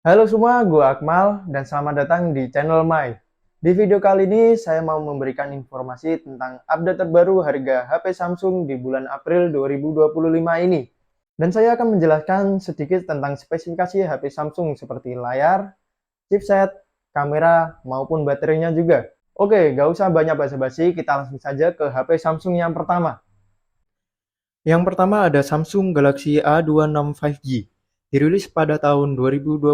Halo semua, gue Akmal dan selamat datang di channel Mai. Di video kali ini saya mau memberikan informasi tentang update terbaru harga HP Samsung di bulan April 2025 ini. Dan saya akan menjelaskan sedikit tentang spesifikasi HP Samsung seperti layar, chipset, kamera, maupun baterainya juga. Oke, gak usah banyak basa-basi, kita langsung saja ke HP Samsung yang pertama. Yang pertama ada Samsung Galaxy A26 5G, dirilis pada tahun 2025.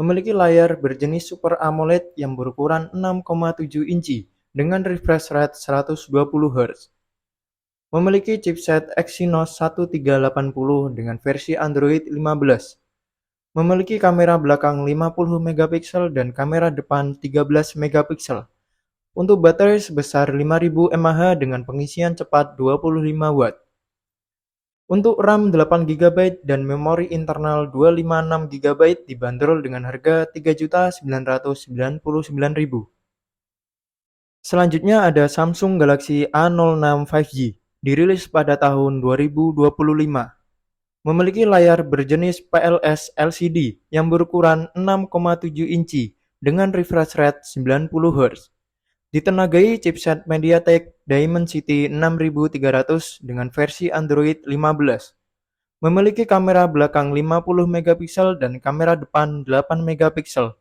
Memiliki layar berjenis Super AMOLED yang berukuran 6,7 inci dengan refresh rate 120 Hz. Memiliki chipset Exynos 1380 dengan versi Android 15. Memiliki kamera belakang 50 megapiksel dan kamera depan 13 megapiksel. Untuk baterai sebesar 5000 mAh dengan pengisian cepat 25 Watt. Untuk RAM 8 GB dan memori internal 256 GB dibanderol dengan harga Rp3.999.000. Selanjutnya ada Samsung Galaxy A06 5G, dirilis pada tahun 2025. Memiliki layar berjenis PLS LCD yang berukuran 6,7 inci dengan refresh rate 90 Hz. Ditenagai chipset MediaTek Dimensity 6300 dengan versi Android 15. Memiliki kamera belakang 50 megapiksel dan kamera depan 8 megapiksel.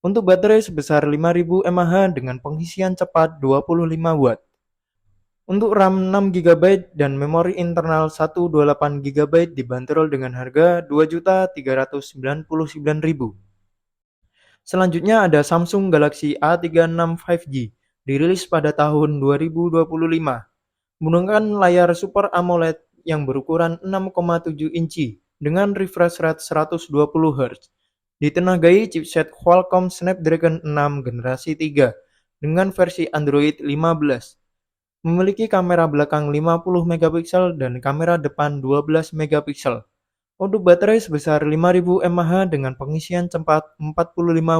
Untuk baterai sebesar 5000 mAh dengan pengisian cepat 25 Watt. Untuk RAM 6 GB dan memori internal 128 GB dibanderol dengan harga Rp2.399.000. Selanjutnya ada Samsung Galaxy A36 5G, dirilis pada tahun 2025. Menggunakan layar Super AMOLED yang berukuran 6,7 inci dengan refresh rate 120 Hz. Ditenagai chipset Qualcomm Snapdragon 6 generasi 3 dengan versi Android 15. Memiliki kamera belakang 50 megapiksel dan kamera depan 12 megapiksel. Untuk baterai sebesar 5000 mAh dengan pengisian cepat 45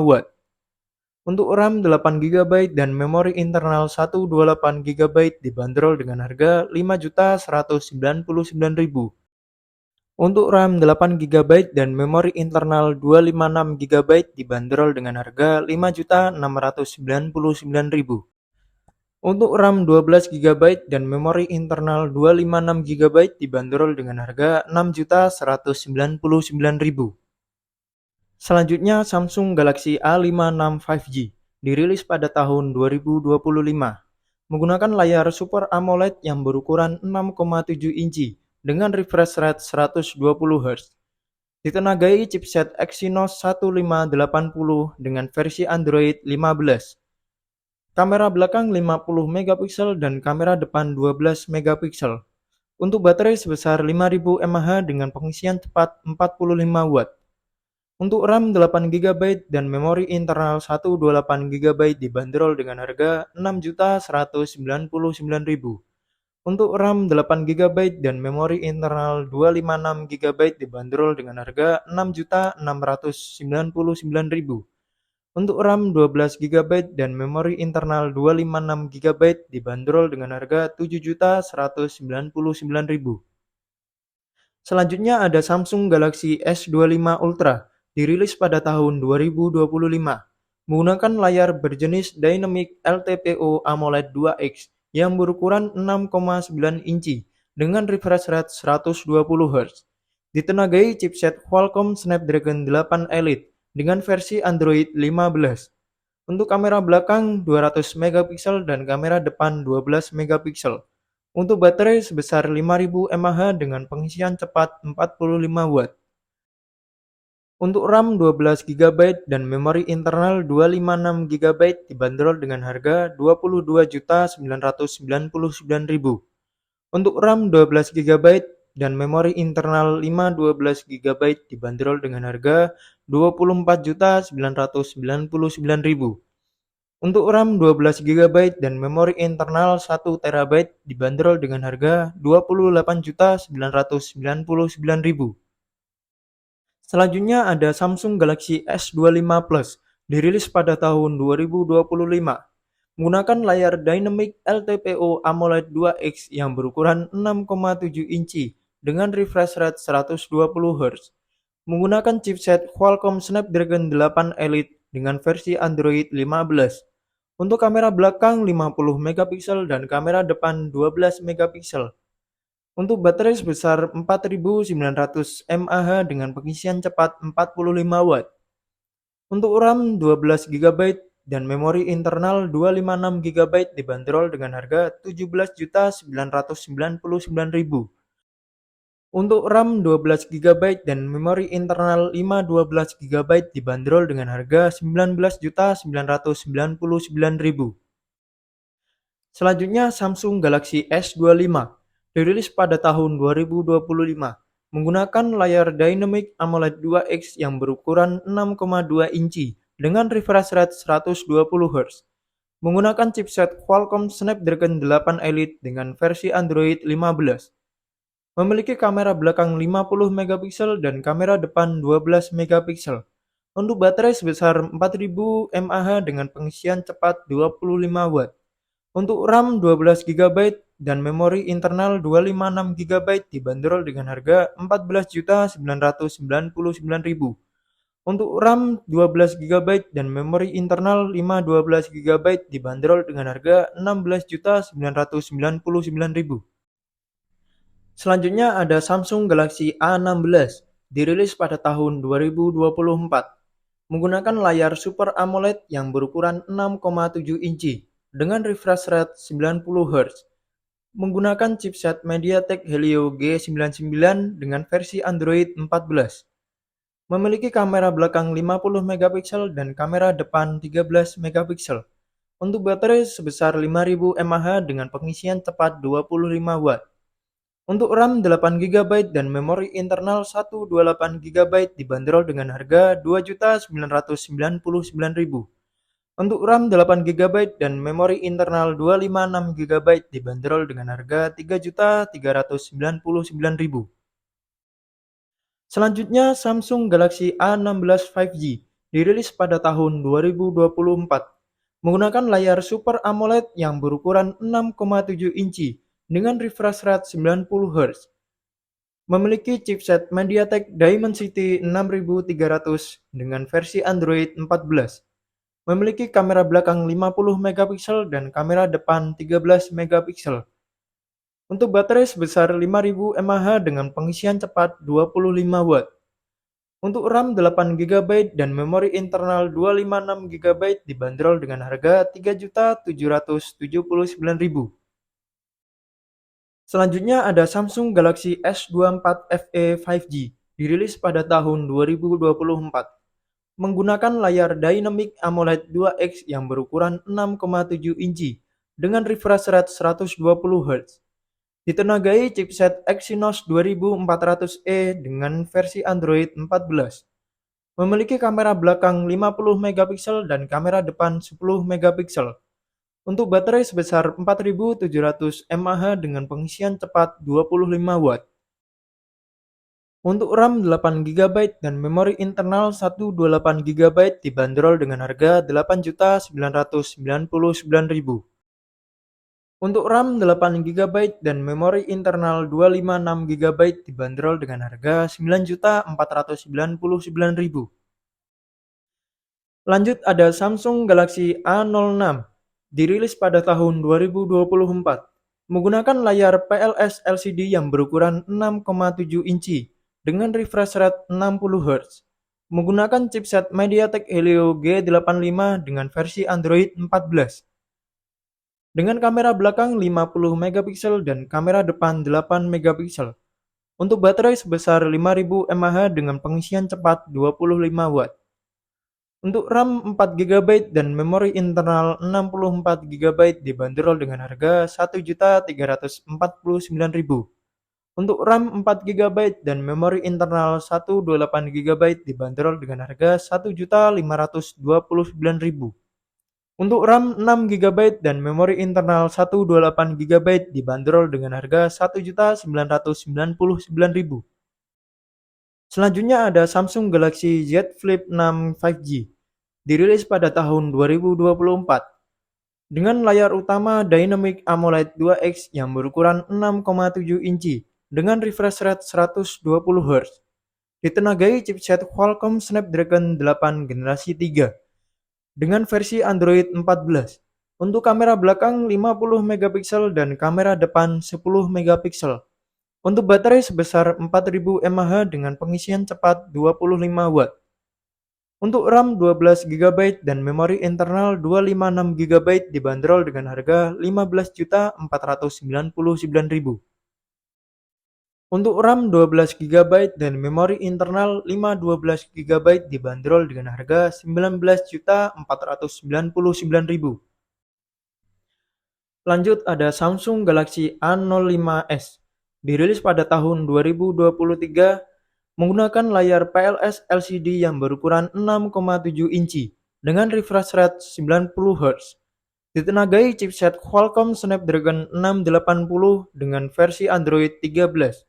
Watt. Untuk RAM 8 GB dan memori internal 128 GB dibanderol dengan harga Rp5.199.000. Untuk RAM 8 GB dan memori internal 256 GB dibanderol dengan harga Rp5.699.000. Untuk RAM 12 GB dan memori internal 256 GB dibanderol dengan harga Rp6.199.000. Selanjutnya Samsung Galaxy A56 5G, dirilis pada tahun 2025. Menggunakan layar Super AMOLED yang berukuran 6,7 inci dengan refresh rate 120 Hz. Ditenagai chipset Exynos 1580 dengan versi Android 15. Kamera belakang 50 megapiksel dan kamera depan 12 megapiksel. Untuk baterai sebesar 5000 mAh dengan pengisian cepat 45 Watt. Untuk RAM 8 GB dan memori internal 128 GB dibanderol dengan harga Rp6.199.000. Untuk RAM 8 GB dan memori internal 256 GB dibanderol dengan harga Rp6.699.000. Untuk RAM 12 GB dan memori internal 256 GB dibanderol dengan harga Rp7.199.000. Selanjutnya ada Samsung Galaxy S25 Ultra, dirilis pada tahun 2025. Menggunakan layar berjenis Dynamic LTPO AMOLED 2X yang berukuran 6,9 inci dengan refresh rate 120 Hz. Ditenagai chipset Qualcomm Snapdragon 8 Elite dengan versi Android 15. Untuk kamera belakang 200 megapiksel dan kamera depan 12 megapiksel. Untuk baterai sebesar 5000 mAh dengan pengisian cepat 45 Watt. Untuk RAM 12 GB dan memori internal 256 GB dibanderol dengan harga Rp22.999.000. Untuk RAM 12 GB dan memori internal 512 GB dibanderol dengan harga Rp24.999.000. Untuk RAM 12 GB dan memori internal 1 TB dibanderol dengan harga Rp28.999.000. Selanjutnya ada Samsung Galaxy S25 Plus, dirilis pada tahun 2025. Menggunakan layar Dynamic LTPO AMOLED 2X yang berukuran 6,7 inci dengan refresh rate 120 Hz. menggunakan chipset Qualcomm Snapdragon 8 Elite dengan versi Android 15. Untuk kamera belakang 50 megapiksel dan kamera depan 12 megapiksel. Untuk baterai sebesar 4900 mAh dengan pengisian cepat 45 watt. Untuk RAM 12 GB dan memori internal 256 GB dibanderol dengan harga 17.999.000. Untuk RAM 12 GB dan memori internal 512 GB dibanderol dengan harga 19.999.000. Selanjutnya Samsung Galaxy S25 dirilis pada tahun 2025 menggunakan layar Dynamic AMOLED 2X yang berukuran 6,2 inci dengan refresh rate 120 Hz. Menggunakan chipset Qualcomm Snapdragon 8 Elite dengan versi Android 15. Memiliki kamera belakang 50 megapiksel dan kamera depan 12 megapiksel. Untuk baterai sebesar 4000 mAh dengan pengisian cepat 25 watt. Untuk RAM 12 GB dan memori internal 256 GB dibanderol dengan harga 14.999.000. Untuk RAM 12 GB dan memori internal 512 GB dibanderol dengan harga 16.999.000. Selanjutnya ada Samsung Galaxy A16 dirilis pada tahun 2024 menggunakan layar Super AMOLED yang berukuran 6,7 inci dengan refresh rate 90 Hz, menggunakan chipset MediaTek Helio G99 dengan versi Android 14. Memiliki kamera belakang 50 megapiksel dan kamera depan 13 megapiksel. Untuk baterai sebesar 5000 mAh dengan pengisian cepat 25 watt. Untuk RAM 8 GB dan memori internal 128 GB dibanderol dengan harga 2.999.000. Untuk RAM 8 GB dan memori internal 256 GB dibanderol dengan harga 3.399.000. Selanjutnya Samsung Galaxy A16 5G dirilis pada tahun 2024 menggunakan layar Super AMOLED yang berukuran 6,7 inci dengan refresh rate 90 Hz. Memiliki chipset MediaTek Dimensity 6300 dengan versi Android 14. Memiliki kamera belakang 50 megapiksel dan kamera depan 13 megapiksel. Untuk baterai sebesar 5000 mAh dengan pengisian cepat 25 watt. Untuk RAM 8 GB dan memori internal 256 GB dibanderol dengan harga 3.779.000. Selanjutnya ada Samsung Galaxy S24 FE 5G dirilis pada tahun 2024. Menggunakan layar Dynamic AMOLED 2X yang berukuran 6,7 inci dengan refresh rate 120 Hz. Ditenagai chipset Exynos 2400E dengan versi Android 14. Memiliki kamera belakang 50 megapiksel dan kamera depan 10 megapiksel. Untuk baterai sebesar 4700 mAh dengan pengisian cepat 25 watt. Untuk RAM 8 GB dan memori internal 128 GB dibanderol dengan harga 8.999.000. Untuk RAM 8 GB dan memori internal 256 GB dibanderol dengan harga 9.499.000. Lanjut ada Samsung Galaxy A06 dirilis pada tahun 2024 menggunakan layar PLS LCD yang berukuran 6,7 inci dengan refresh rate 60 Hz, menggunakan chipset MediaTek Helio G85 dengan versi Android 14. Dengan kamera belakang 50 megapiksel dan kamera depan 8 megapiksel. Untuk baterai sebesar 5000 mAh dengan pengisian cepat 25 watt. Untuk RAM 4 GB dan memori internal 64 GB dibanderol dengan harga 1.349.000. Untuk RAM 4 GB dan memori internal 128 GB dibanderol dengan harga 1.529.000. Untuk RAM 6 GB dan memori internal 128 GB dibanderol dengan harga 1.999.000. Selanjutnya ada Samsung Galaxy Z Flip 6 5G dirilis pada tahun 2024 dengan layar utama Dynamic AMOLED 2X yang berukuran 6,7 inci dengan refresh rate 120 Hz. ditenagai chipset Qualcomm Snapdragon 8 generasi 3 dengan versi Android 14. Untuk kamera belakang 50 megapiksel dan kamera depan 10 megapiksel. Untuk baterai sebesar 4000 mAh dengan pengisian cepat 25 watt. Untuk RAM 12 GB dan memori internal 256 GB dibanderol dengan harga Rp15.499.000. Untuk RAM 12 GB dan memori internal 512 GB dibanderol dengan harga Rp19.499.000. Lanjut ada Samsung Galaxy A05s. Dirilis pada tahun 2023 menggunakan layar PLS LCD yang berukuran 6,7 inci dengan refresh rate 90 Hz. Ditenagai chipset Qualcomm Snapdragon 680 dengan versi Android 13.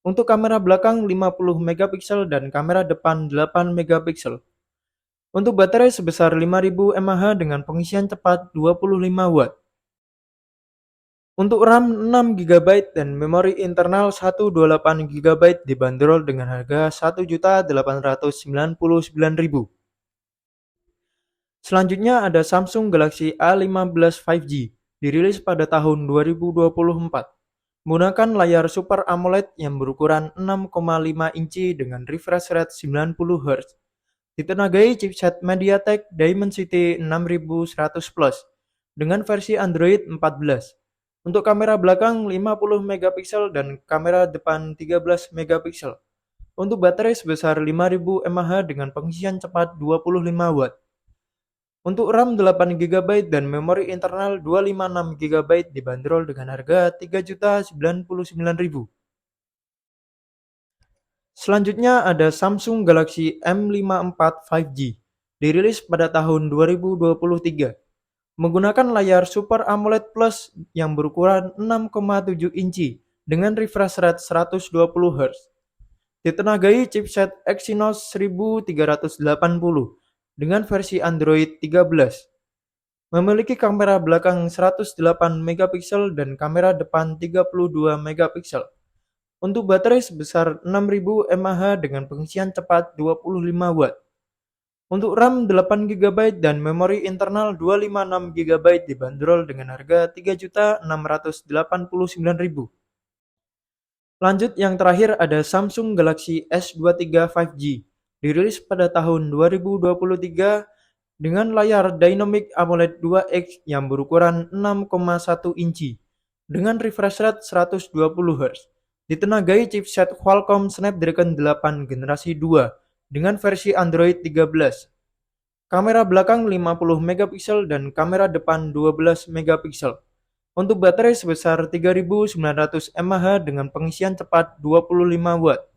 Untuk kamera belakang 50 megapiksel dan kamera depan 8 megapiksel. Untuk baterai sebesar 5000 mAh dengan pengisian cepat 25 watt. Untuk RAM 6 GB dan memori internal 128 GB dibanderol dengan harga Rp1.899.000. Selanjutnya ada Samsung Galaxy A15 5G, dirilis pada tahun 2024. Menggunakan layar Super AMOLED yang berukuran 6,5 inci dengan refresh rate 90 Hz. Ditenagai chipset MediaTek Dimensity 6100 Plus dengan versi Android 14. Untuk kamera belakang 50 megapiksel dan kamera depan 13 megapiksel. Untuk baterai sebesar 5000 mAh dengan pengisian cepat 25 watt. Untuk RAM 8 GB dan memori internal 256 GB dibanderol dengan harga Rp3.099.000. Selanjutnya ada Samsung Galaxy M54 5G, dirilis pada tahun 2023. Menggunakan layar Super AMOLED Plus yang berukuran 6,7 inci dengan refresh rate 120 Hz. Ditenagai chipset Exynos 1380 dengan versi Android 13. Memiliki kamera belakang 108 megapiksel dan kamera depan 32 megapiksel. Untuk baterai sebesar 6000 mAh dengan pengisian cepat 25 watt. Untuk RAM 8 GB dan memori internal 256 GB dibanderol dengan harga Rp3.689.000. Lanjut yang terakhir ada Samsung Galaxy S23 5G, dirilis pada tahun 2023 dengan layar Dynamic AMOLED 2X yang berukuran 6,1 inci dengan refresh rate 120 Hz. Ditenagai chipset Qualcomm Snapdragon 8 generasi 2 dengan versi Android 13. Kamera belakang 50 megapiksel dan kamera depan 12 megapiksel. Untuk baterai sebesar 3900 mAh dengan pengisian cepat 25 watt.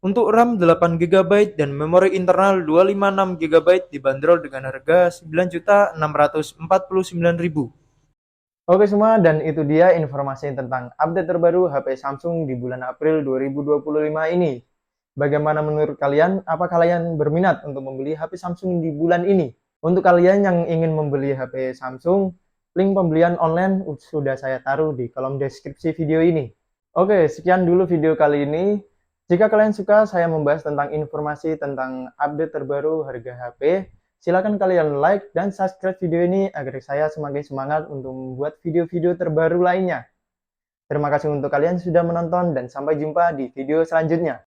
Untuk RAM 8 GB dan memori internal 256 GB dibanderol dengan harga Rp9.649.000. Oke semua, dan itu dia informasi tentang update terbaru HP Samsung di bulan April 2025 ini. Bagaimana menurut kalian? Apakah kalian berminat untuk membeli HP Samsung di bulan ini? Untuk kalian yang ingin membeli HP Samsung, link pembelian online sudah saya taruh di kolom deskripsi video ini. Oke, sekian dulu video kali ini. Jika kalian suka saya membahas tentang informasi tentang update terbaru harga HP, silakan kalian like dan subscribe video ini agar saya semakin semangat untuk membuat video-video terbaru lainnya. Terima kasih untuk kalian sudah menonton dan sampai jumpa di video selanjutnya.